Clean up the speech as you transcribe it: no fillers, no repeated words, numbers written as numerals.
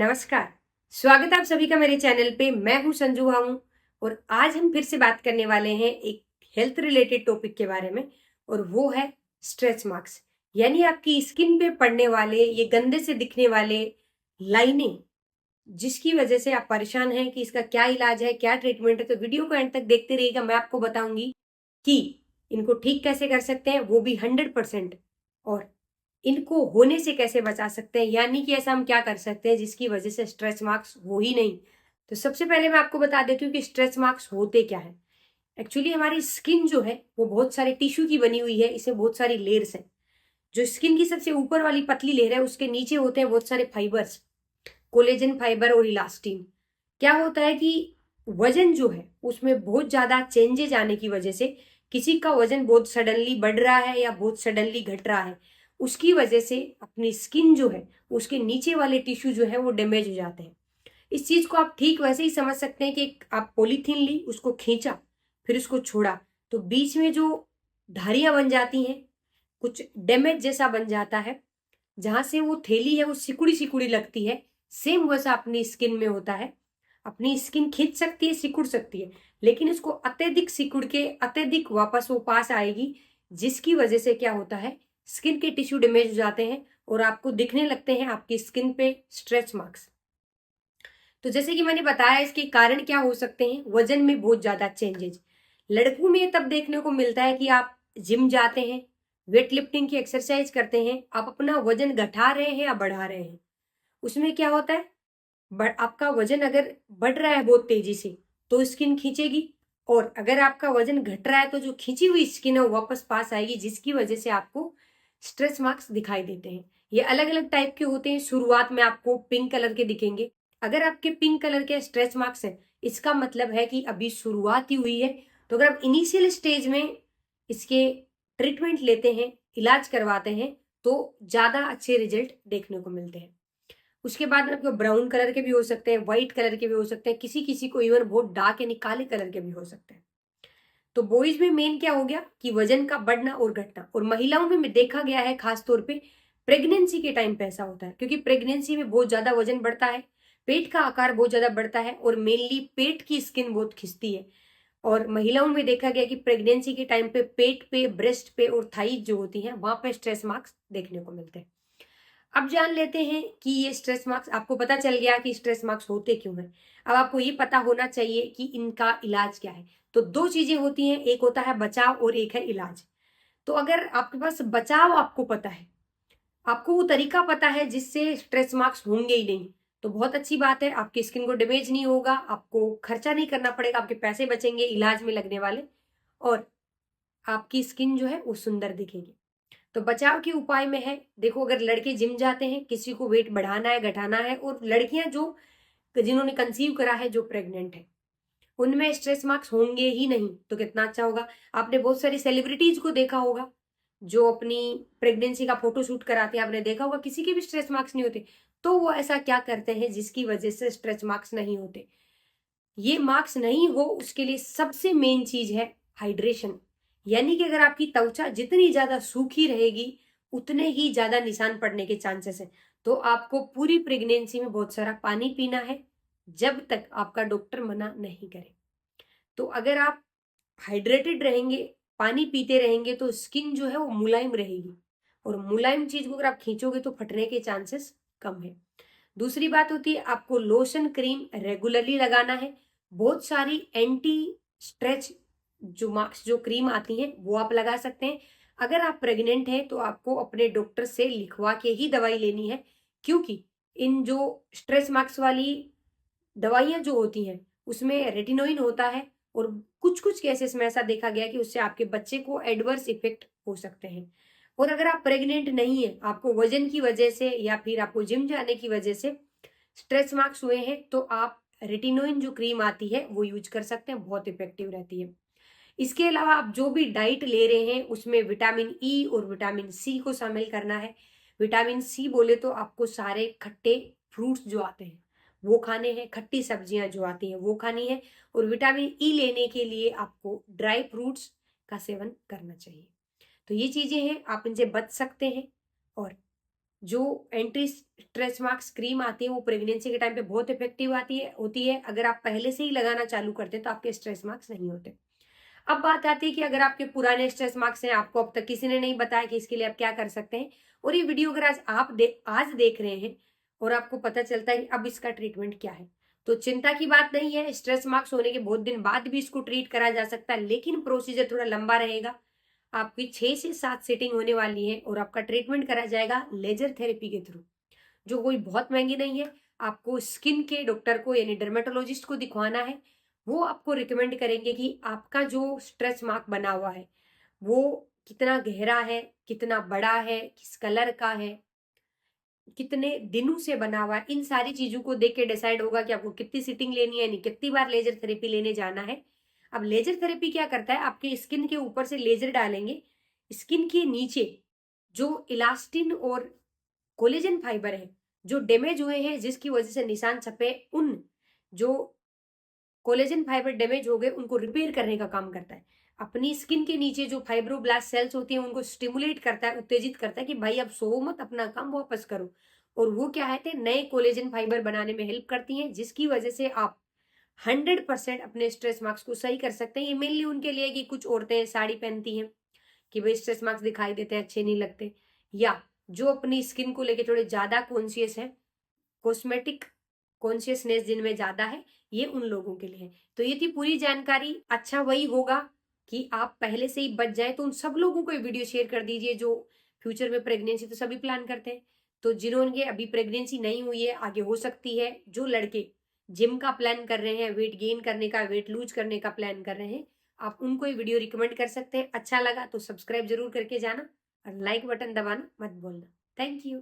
नमस्कार। स्वागत है आप सभी का मेरे चैनल पे। मैं हूं संजू हूं और आज हम फिर से बात करने वाले हैं एक हेल्थ रिलेटेड टॉपिक के बारे में, और वो है स्ट्रेच मार्क्स। यानी आपकी स्किन पे पड़ने वाले ये गंदे से दिखने वाले लाइनें, जिसकी वजह से आप परेशान हैं कि इसका क्या इलाज है, क्या ट्रीटमेंट है। तो वीडियो को एंड तक देखते रहिएगा। मैं आपको बताऊंगी कि इनको ठीक कैसे कर सकते हैं, वो भी 100%, और इनको होने से कैसे बचा सकते हैं, यानी कि ऐसा हम क्या कर सकते हैं जिसकी वजह से स्ट्रेच मार्क्स हो ही नहीं। तो सबसे पहले मैं आपको बता देती हूँ कि स्ट्रेच मार्क्स होते क्या है। एक्चुअली हमारी स्किन जो है वो बहुत सारे टिश्यू की बनी हुई है, इसमें बहुत सारी लेयर्स हैं। जो स्किन की सबसे ऊपर वाली पतली लेयर है उसके नीचे होते हैं बहुत सारे फाइबर्स, कोलेजन फाइबर और इलास्टिन। क्या होता है कि वजन जो है उसमें बहुत ज्यादा चेंजेज आने की वजह से, किसी का वजन बहुत सडनली बढ़ रहा है या बहुत सडनली घट रहा है, उसकी वजह से अपनी स्किन जो है उसके नीचे वाले टिश्यू जो है वो डैमेज हो जाते हैं। इस चीज को आप ठीक वैसे ही समझ सकते हैं कि आप पॉलीथीन ली, उसको खींचा, फिर उसको छोड़ा, तो बीच में जो धारियां बन जाती हैं, कुछ डैमेज जैसा बन जाता है, जहां से वो थैली है वो सिकुड़ी सिकुड़ी लगती है। सेम वैसा अपनी स्किन में होता है। अपनी स्किन खींच सकती है, सिकुड़ सकती है, लेकिन इसको अत्यधिक सिकुड़ के अत्यधिक वापस वो पास आएगी, जिसकी वजह से क्या होता है, स्किन के टिश्यू डैमेज हो जाते हैं और आपको दिखने लगते हैं आपकी स्किन पे स्ट्रेच मार्क्स। तो जैसे कि मैंने बताया, इसके कारण क्या हो सकते हैं, वजन में बहुत ज्यादा चेंजेज। लड़कों में तब देखने को मिलता है कि आप जिम जाते हैं, वेट लिफ्टिंग की एक्सरसाइज करते हैं, आप अपना वजन घटा रहे हैं या बढ़ा रहे हैं। उसमें क्या होता है, आपका वजन अगर बढ़ रहा है बहुत तेजी से तो स्किन खींचेगी, और अगर आपका वजन घट रहा है तो जो खींची हुई स्किन है वो वापस पास आएगी, जिसकी वजह से आपको स्ट्रेच मार्क्स दिखाई देते हैं। ये अलग अलग टाइप के होते हैं। शुरुआत में आपको पिंक कलर के दिखेंगे। अगर आपके पिंक कलर के स्ट्रेच मार्क्स है, इसका मतलब है कि अभी शुरुआत ही हुई है। तो अगर आप इनिशियल स्टेज में इसके ट्रीटमेंट लेते हैं, इलाज करवाते हैं, तो ज्यादा अच्छे रिजल्ट देखने को मिलते हैं। उसके बाद में आपको ब्राउन कलर के भी हो सकते हैं, व्हाइट कलर के भी हो सकते हैं, किसी किसी को इवन बहुत डार्क यानी काले कलर के भी हो सकते हैं। तो बॉयज में मेन क्या हो गया कि वजन का बढ़ना और घटना, और महिलाओं में देखा गया है खासतौर पे प्रेगनेंसी के टाइम पे ऐसा होता है, क्योंकि प्रेगनेंसी में बहुत ज्यादा वजन बढ़ता है, पेट का आकार बहुत ज्यादा बढ़ता है, और मेनली पेट की स्किन बहुत खिंचती है। और महिलाओं में देखा गया कि प्रेगनेंसी के टाइम पे पेट पे, ब्रेस्ट पे और थाइज जो होती हैं वहां पे स्ट्रेच मार्क्स देखने को मिलते हैं। अब जान लेते हैं कि ये स्ट्रेस मार्क्स, आपको पता चल गया कि स्ट्रेस मार्क्स होते क्यों हैं। अब आपको ये पता होना चाहिए कि इनका इलाज क्या है। तो दो चीजें होती हैं, एक होता है बचाव और एक है इलाज। तो अगर आपके पास बचाव आपको पता है, आपको वो तरीका पता है जिससे स्ट्रेस मार्क्स होंगे ही नहीं, तो बहुत अच्छी बात है। आपकी स्किन को डैमेज नहीं होगा, आपको खर्चा नहीं करना पड़ेगा, आपके पैसे बचेंगे इलाज में लगने वाले, और आपकी स्किन जो है वो सुंदर दिखेगी। तो बचाव के उपाय में है, देखो, अगर लड़के जिम जाते हैं, किसी को वेट बढ़ाना है, घटाना है, और लड़कियां जो जिन्होंने कंसीव करा है, जो प्रेग्नेंट है, उनमें स्ट्रेस मार्क्स होंगे ही नहीं, तो कितना अच्छा होगा। आपने बहुत सारी सेलिब्रिटीज को देखा होगा जो अपनी प्रेगनेंसी का फोटोशूट कराते हैं, आपने देखा होगा किसी के भी स्ट्रेस मार्क्स नहीं होते। तो वो ऐसा क्या करते हैं जिसकी वजह से स्ट्रेच मार्क्स नहीं होते। ये मार्क्स नहीं हो उसके लिए सबसे मेन चीज है हाइड्रेशन। यानी कि अगर आपकी त्वचा जितनी ज्यादा सूखी रहेगी, उतने ही ज्यादा निशान पड़ने के चांसेस हैं। तो आपको पूरी प्रेगनेंसी में बहुत सारा पानी पीना है, जब तक आपका डॉक्टर मना नहीं करे। तो अगर आप हाइड्रेटेड रहेंगे, पानी पीते रहेंगे, तो स्किन जो है वो मुलायम रहेगी, और मुलायम चीज को अगर आप खींचोगे तो फटने के चांसेस कम है। दूसरी बात होती है, आपको लोशन क्रीम रेगुलरली लगाना है। बहुत सारी एंटी स्ट्रेच जो क्रीम आती हैं वो आप लगा सकते हैं। अगर आप प्रेग्नेंट हैं तो आपको अपने डॉक्टर से लिखवा के ही दवाई लेनी है, क्योंकि इन जो स्ट्रेच मार्क्स वाली दवाइयां जो होती हैं उसमें रेटिनोइन होता है, और कुछ कुछ केसेस में ऐसा देखा गया कि उससे आपके बच्चे को एडवर्स इफेक्ट हो सकते हैं। और अगर आप प्रेग्नेंट नहीं है, आपको वजन की वजह से या फिर आपको जिम जाने की वजह से स्ट्रेच मार्क्स हुए हैं, तो आप रेटिनोइन जो क्रीम आती है वो यूज कर सकते हैं, बहुत इफेक्टिव रहती है। इसके अलावा आप जो भी डाइट ले रहे हैं उसमें विटामिन ई और विटामिन सी को शामिल करना है। विटामिन सी बोले तो आपको सारे खट्टे फ्रूट्स जो आते हैं वो खाने हैं, खट्टी सब्जियां जो आती हैं वो खानी है, और विटामिन ई लेने के लिए आपको ड्राई फ्रूट्स का सेवन करना चाहिए। तो ये चीजें हैं, आप इनसे बच सकते हैं। और जो एंटी स्ट्रेच मार्क्स क्रीम आती है वो प्रेगनेंसी के टाइम पे बहुत इफेक्टिव होती है। अगर आप पहले से ही लगाना चालू करते हैं तो आपके स्ट्रेच मार्क्स नहीं होते। अब बात आती है कि अगर आपके पुराने स्ट्रेच मार्क्स हैं, आपको अब तक किसी ने नहीं बताया कि इसके लिए आप क्या कर सकते हैं, और ये वीडियो अगर आज देख रहे हैं और आपको पता चलता है कि अब इसका ट्रीटमेंट क्या है, तो चिंता की बात नहीं है। स्ट्रेच मार्क्स होने के बहुत दिन बाद भी इसको ट्रीट करा जा सकता है, लेकिन प्रोसीजर थोड़ा लंबा रहेगा। आपकी 6 से 7 सीटिंग होने वाली है और आपका ट्रीटमेंट करा जाएगा लेजर थेरेपी के थ्रू, जो कोई बहुत महंगी नहीं है। आपको स्किन के डॉक्टर को यानी डर्मेटोलॉजिस्ट को दिखवाना है। वो आपको रिकमेंड करेंगे कि आपका जो स्ट्रेच मार्क बना हुआ है वो कितना गहरा है, कितना बड़ा है, किस कलर का है, कितने दिनों से बना हुआ है। इन सारी चीजों को देख के डिसाइड होगा कि आपको कितनी सीटिंग लेनी है, यानी कितनी बार लेजर थेरेपी लेने जाना है। अब लेजर थेरेपी क्या करता है, आपके स्किन के ऊपर से लेजर डालेंगे, स्किन के नीचे जो इलास्टिन और कोलेजन फाइबर है जो डैमेज हुए हैं, जिसकी वजह से निशान छपे, उन जो कोलेजन फाइबर डैमेज हो गए उनको रिपेयर करने का काम करता है। अपनी स्किन के नीचे जो फाइब्रोब्लास्ट सेल्स होती हैं उनको स्टिमुलेट करता है, उत्तेजित करता है कि भाई अब सो मत, अपना काम वापस करो। और वो क्या है, नए कोलेजन फाइबर बनाने में हेल्प करती हैं, जिसकी वजह से आप 100% अपने स्ट्रेच मार्क्स को सही कर सकते हैं। ये मेनली उनके लिए कि कुछ औरतें साड़ी पहनती हैं कि भाई स्ट्रेच मार्क्स दिखाई देते हैं, अच्छे नहीं लगते, या जो अपनी स्किन को लेके थोड़े ज्यादा कॉन्शियस है, कॉस्मेटिक कॉन्शियसनेस जिनमें ज्यादा है, ये उन लोगों के लिए है। तो ये थी पूरी जानकारी। अच्छा वही होगा कि आप पहले से ही बच जाए, तो उन सब लोगों को ये वीडियो शेयर कर दीजिए जो फ्यूचर में प्रेगनेंसी तो सभी प्लान करते हैं, तो जिन्होंने अभी प्रेगनेंसी नहीं हुई है, आगे हो सकती है, जो लड़के जिम का प्लान कर रहे हैं, वेट गेन करने का, वेट लूज करने का प्लान कर रहे हैं, आप उनको ये वीडियो रिकमेंड कर सकते हैं। अच्छा लगा तो सब्सक्राइब जरूर करके जाना और लाइक बटन दबाना मत भूलना। Thank you.